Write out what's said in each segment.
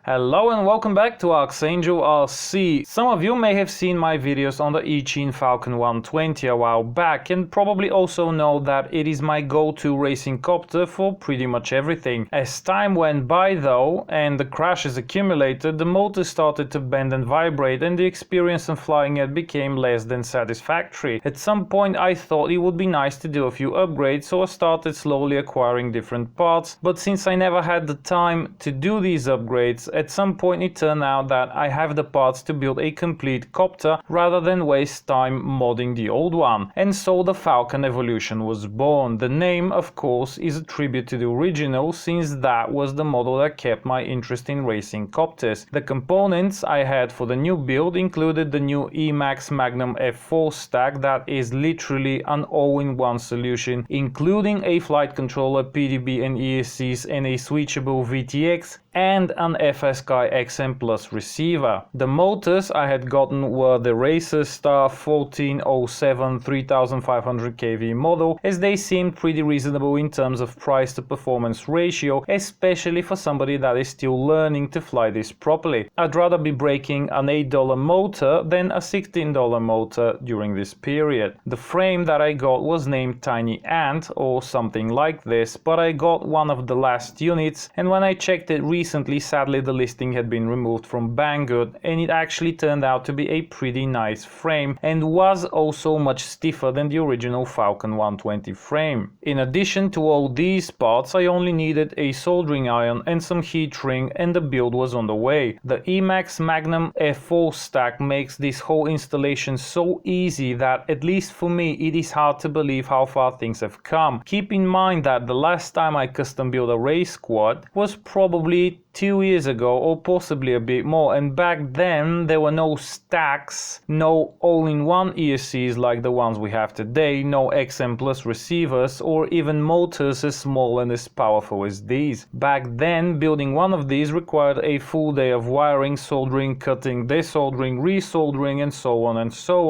Hello and welcome back to ArxangelRC. Some of you may have seen my videos on the Eachine Falcon 120 a while back and probably also know that it is my go-to racing copter for pretty much everything. As time went by though and the crashes accumulated, the motor started to bend and vibrate and the experience in flying it became less than satisfactory. At some point I thought it would be nice to do a few upgrades, so I started slowly acquiring different parts, but since I never had the time to do these upgrades, at some point it turned out that I have the parts to build a complete copter rather than waste time modding the old one. And so the Falcon Evolution was born. The name, of course, is a tribute to the original, since that was the model that kept my interest in racing copters. The components I had for the new build included the new Emax Magnum F4 stack that is literally an all-in-one solution, including a flight controller, PDB and ESCs and a switchable VTX and an FSky XM Plus receiver. The motors I had gotten were the Racer Star 1407 3500 kV model, as they seemed pretty reasonable in terms of price to performance ratio, especially for somebody that is still learning to fly this properly. I'd rather be breaking an $8 motor than a $16 motor during this period. The frame that I got was named Tiny Ant or something like this, but I got one of the last units, and when I checked it recently, sadly the listing had been removed from Banggood, and it actually turned out to be a pretty nice frame and was also much stiffer than the original Falcon 120 frame. In addition to all these parts, I only needed a soldering iron and some heat shrink, and the build was on the way. The Emax Magnum F4 stack makes this whole installation so easy that, at least for me, it is hard to believe how far things have come. Keep in mind that the last time I custom built a race squad was probably 2 years ago or possibly a bit more, and back then there were no stacks, no all-in-one ESCs like the ones we have today, no XM Plus receivers or even motors as small and as powerful as these. Back then building one of these required a full day of wiring, soldering, cutting, desoldering, resoldering and so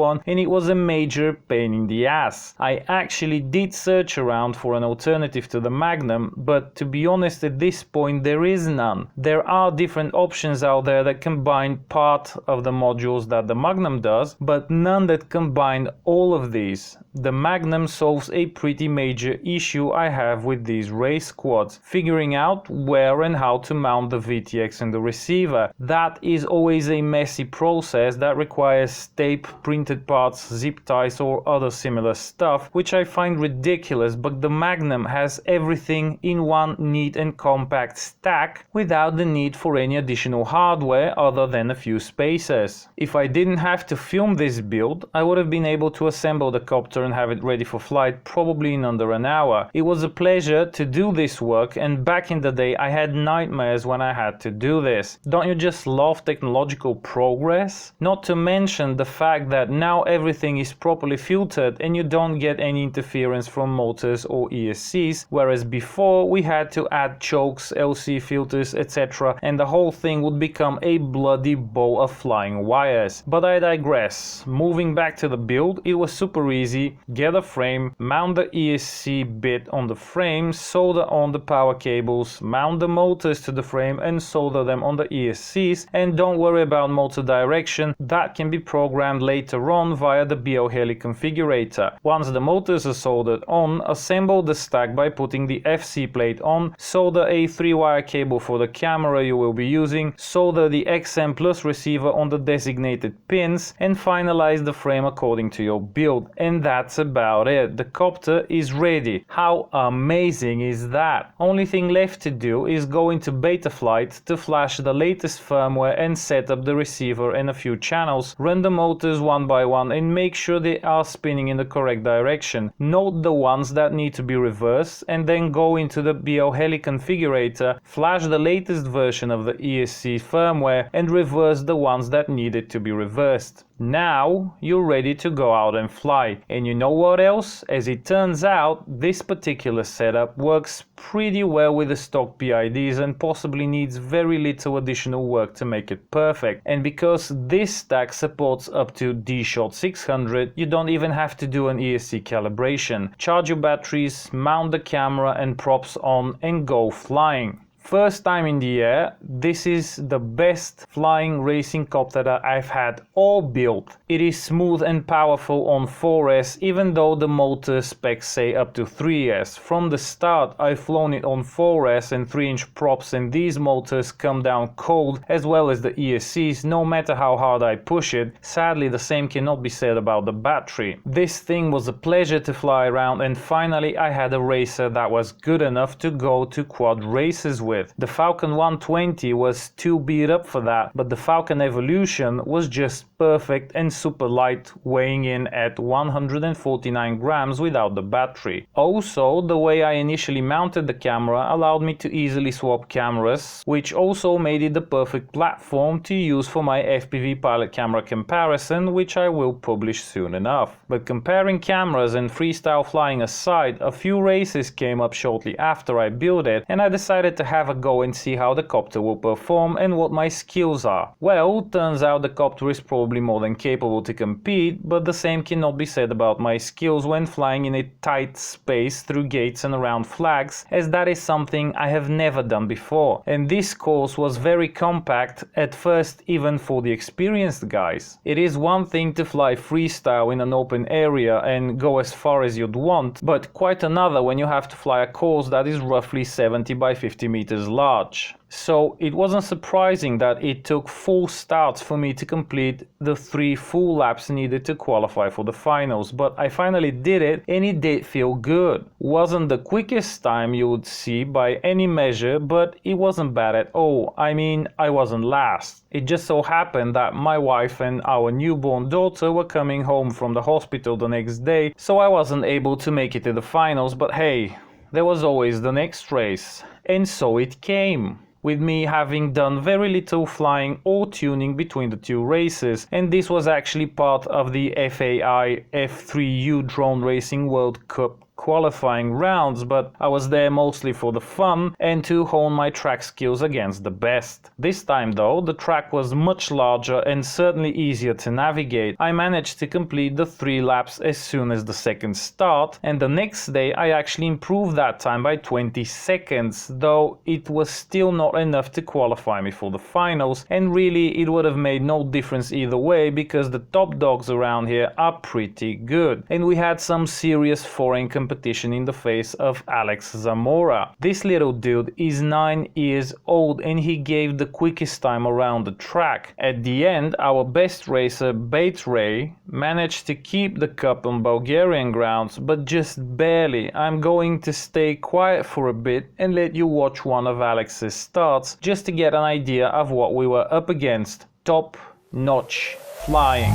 on, and it was a major pain in the ass. I actually did search around for an alternative to the Magnum, but to be honest, at this point there is none. There are different options out there that combine part of the modules that the Magnum does, but none that combine all of these. The Magnum solves a pretty major issue I have with these race squads: figuring out where and how to mount the VTX and the receiver. That is always a messy process that requires tape, printed parts, zip ties or other similar stuff, which I find ridiculous, but the Magnum has everything in one neat and compact stack without the need for any additional hardware other than a few spacers. If I didn't have to film this build, I would have been able to assemble the copter and have it ready for flight probably in under an hour. It was a pleasure to do this work, and back in the day I had nightmares when I had to do this. Don't you just love technological progress? Not to mention the fact that now everything is properly filtered and you don't get any interference from motors or ESCs, whereas before we had to add chokes, LC filters, etc., and the whole thing would become a bloody ball of flying wires. But I digress. Moving back to the build, it was super easy. Get a frame, mount the ESC bit on the frame, solder on the power cables, mount the motors to the frame and solder them on the ESCs, and don't worry about motor direction, that can be programmed later on via the BL-Heli configurator. Once the motors are soldered on, assemble the stack by putting the FC plate on, solder a 3-wire cable for the camera you will be using, solder the XM Plus receiver on the designated pins, and finalize the frame according to your build. And that's about it. The copter is ready. How amazing is that? Only thing left to do is go into Betaflight to flash the latest firmware and set up the receiver and a few channels, run the motors one by one and make sure they are spinning in the correct direction. Note the ones that need to be reversed, and then go into the BL-Heli configurator, flash the latest version of the ESC firmware and reverse the ones that needed to be reversed. Now you're ready to go out and fly. And you know what else? As it turns out, this particular setup works pretty well with the stock PIDs and possibly needs very little additional work to make it perfect. And because this stack supports up to D-Shot 600, you don't even have to do an ESC calibration. Charge your batteries, mount the camera and props on and go flying. First time in the air, this is the best flying racing copter that I've had or built. It is smooth and powerful on 4S, even though the motor specs say up to 3S. From the start I've flown it on 4S and 3-inch props, and these motors come down cold, as well as the ESCs, no matter how hard I push it. Sadly, the same cannot be said about the battery. This thing was a pleasure to fly around, and finally I had a racer that was good enough to go to quad races with. The Falcon 120 was too beat up for that, but the Falcon Evolution was just perfect and super light, weighing in at 149 grams without the battery. Also, the way I initially mounted the camera allowed me to easily swap cameras, which also made it the perfect platform to use for my FPV pilot camera comparison, which I will publish soon enough. But comparing cameras and freestyle flying aside, a few races came up shortly after I built it, and I decided to have a go and see how the copter will perform and what my skills are. Well, turns out the copter is probably more than capable to compete, but the same cannot be said about my skills when flying in a tight space through gates and around flags, as that is something I have never done before. And this course was very compact at first, even for the experienced guys. It is one thing to fly freestyle in an open area and go as far as you'd want, but quite another when you have to fly a course that is roughly 70 by 50 meters large. So it wasn't surprising that it took 4 starts for me to complete the 3 full laps needed to qualify for the finals, but I finally did it, and it did feel good. Wasn't the quickest time you would see by any measure, but it wasn't bad at all. I mean, I wasn't last. It just so happened that my wife and our newborn daughter were coming home from the hospital the next day, so I wasn't able to make it to the finals, but hey, there was always the next race. And so it came, with me having done very little flying or tuning between the 2 races, and this was actually part of the FAI F3U Drone Racing World Cup qualifying rounds, but I was there mostly for the fun and to hone my track skills against the best. This time though, the track was much larger and certainly easier to navigate. I managed to complete the 3 laps as soon as the second start, and the next day I actually improved that time by 20 seconds, though it was still not enough to qualify me for the finals, and really it would have made no difference either way because the top dogs around here are pretty good, and we had some serious foreign competition in the face of Alex Zamora. This little dude is 9 years old and he gave the quickest time around the track. At the end, our best racer Bait Ray managed to keep the cup on Bulgarian grounds, but just barely. I'm going to stay quiet for a bit and let you watch one of Alex's starts just to get an idea of what we were up against. Top notch flying.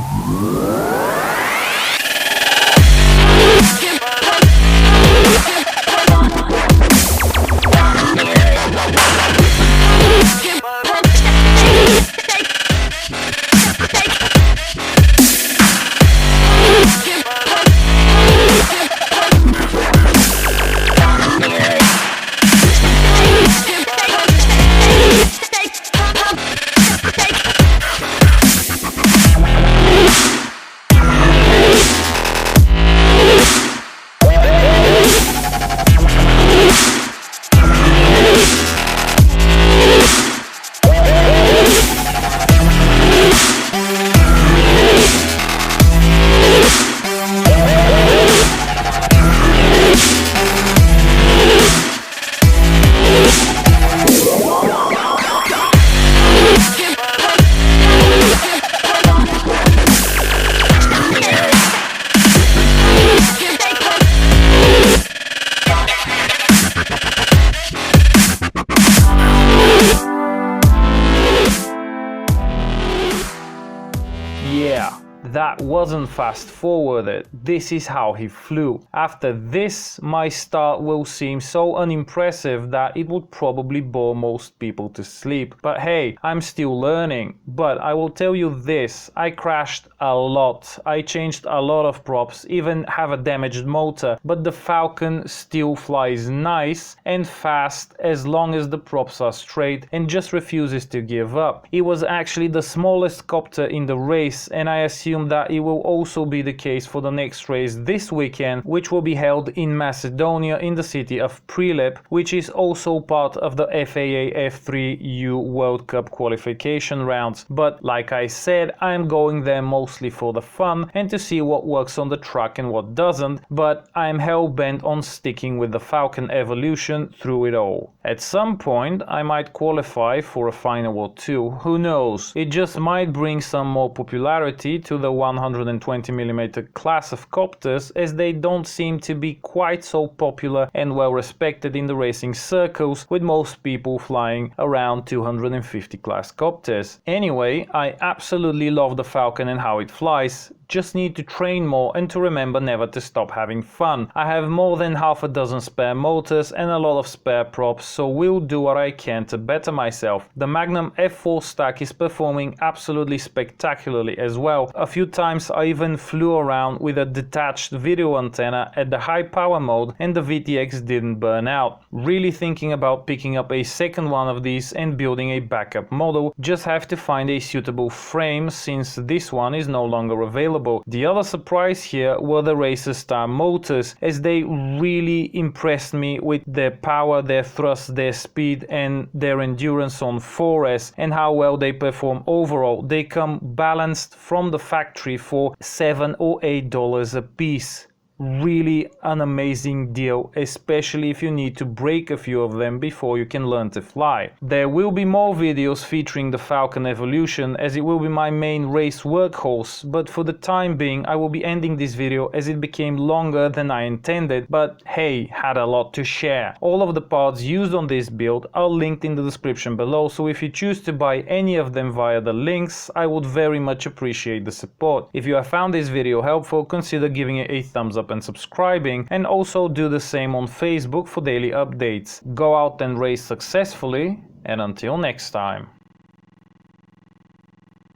That wasn't fast forwarded, this is how he flew. After this, my start will seem so unimpressive that it would probably bore most people to sleep. But hey, I'm still learning. But I will tell you this, I crashed a lot. I changed a lot of props, even have a damaged motor, but the Falcon still flies nice and fast as long as the props are straight and just refuses to give up. It was actually the smallest copter in the race, and I assume assume that it will also be the case for the next race this weekend, which will be held in Macedonia in the city of Prilep, which is also part of the FAA F3U World Cup qualification rounds. But like I said, I am going there mostly for the fun and to see what works on the track and what doesn't, but I am hell bent on sticking with the Falcon Evolution through it all. At some point I might qualify for a final or two, who knows, it just might bring some more popularity to the 120mm class of copters, as they don't seem to be quite so popular and well respected in the racing circles, with most people flying around 250 class copters. Anyway, I absolutely love the Falcon and how it flies, just need to train more and to remember never to stop having fun. I have more than half a dozen spare motors and a lot of spare props, so will do what I can to better myself. The Magnum F4 stack is performing absolutely spectacularly as well. A few times I even flew around with a detached video antenna at the high power mode and the VTX didn't burn out. Really thinking about picking up a second one of these and building a backup model, just have to find a suitable frame since this one is no longer available. The other surprise here were the Racer Star motors, as they really impressed me with their power, their thrust, their speed and their endurance on 4S, and how well they perform overall. They come balanced from the factory for $7 or $8 a piece. Really an amazing deal, especially if you need to break a few of them before you can learn to fly. There will be more videos featuring the Falcon Evolution, as it will be my main race workhorse, but for the time being I will be ending this video as it became longer than I intended, but hey, had a lot to share. All of the parts used on this build are linked in the description below, so if you choose to buy any of them via the links, I would very much appreciate the support. If you have found this video helpful, consider giving it a thumbs up and subscribing, and also do the same on Facebook for daily updates. Go out and race successfully, and until next time.